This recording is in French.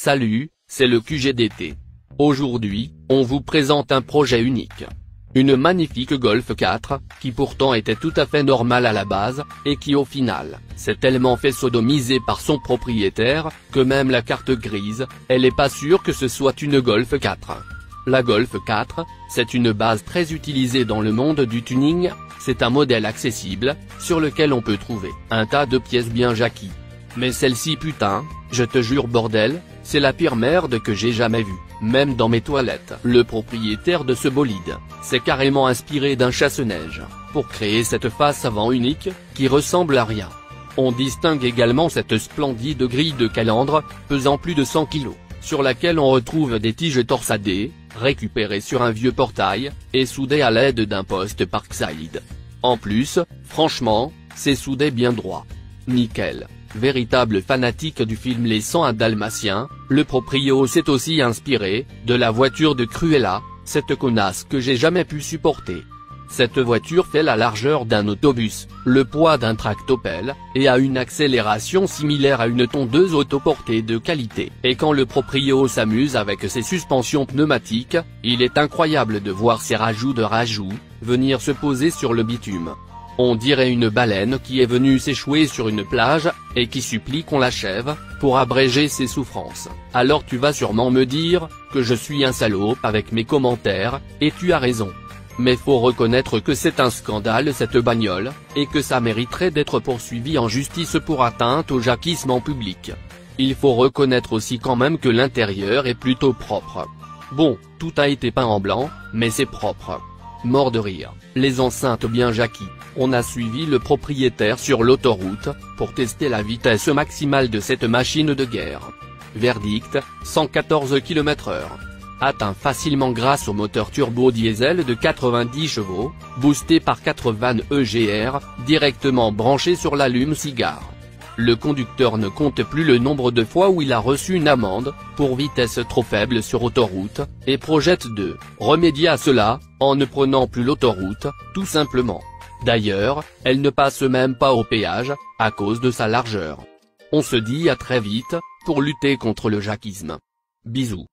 Salut, c'est le QGDT. Aujourd'hui, on vous présente un projet unique. Une magnifique Golf 4, qui pourtant était tout à fait normale à la base, et qui au final, s'est tellement fait sodomiser par son propriétaire, que même la carte grise, elle est pas sûre que ce soit une Golf 4. La Golf 4, c'est une base très utilisée dans le monde du tuning, c'est un modèle accessible, sur lequel on peut trouver un tas de pièces bien jackies. Mais celle-ci putain, je te jure bordel, c'est la pire merde que j'ai jamais vue, même dans mes toilettes. Le propriétaire de ce bolide, s'est carrément inspiré d'un chasse-neige, pour créer cette face avant unique, qui ressemble à rien. On distingue également cette splendide grille de calandre, pesant plus de 100 kg, sur laquelle on retrouve des tiges torsadées, récupérées sur un vieux portail, et soudées à l'aide d'un poste Parkside. En plus, franchement, c'est soudé bien droit. Nickel. Véritable fanatique du film Les 101 Dalmatiens, le proprio s'est aussi inspiré de la voiture de Cruella, cette connasse que j'ai jamais pu supporter. Cette voiture fait la largeur d'un autobus, le poids d'un tractopelle, et a une accélération similaire à une tondeuse autoportée de qualité. Et quand le proprio s'amuse avec ses suspensions pneumatiques, il est incroyable de voir ces rajouts de rajouts venir se poser sur le bitume. On dirait une baleine qui est venue s'échouer sur une plage, et qui supplie qu'on l'achève, pour abréger ses souffrances. Alors tu vas sûrement me dire, que je suis un salope avec mes commentaires, et tu as raison. Mais faut reconnaître que c'est un scandale cette bagnole, et que ça mériterait d'être poursuivi en justice pour atteinte au jackisme en public. Il faut reconnaître aussi quand même que l'intérieur est plutôt propre. Bon, tout a été peint en blanc, mais c'est propre. Mort de rire, les enceintes bien jackies. On a suivi le propriétaire sur l'autoroute, pour tester la vitesse maximale de cette machine de guerre. Verdict, 114 km/h. Atteint facilement grâce au moteur turbo diesel de 90 chevaux, boosté par 4 vannes EGR, directement branché sur l'allume-cigare. Le conducteur ne compte plus le nombre de fois où il a reçu une amende, pour vitesse trop faible sur autoroute, et projette de remédier à cela, en ne prenant plus l'autoroute, tout simplement. D'ailleurs, elle ne passe même pas au péage, à cause de sa largeur. On se dit à très vite, pour lutter contre le jackisme. Bisous.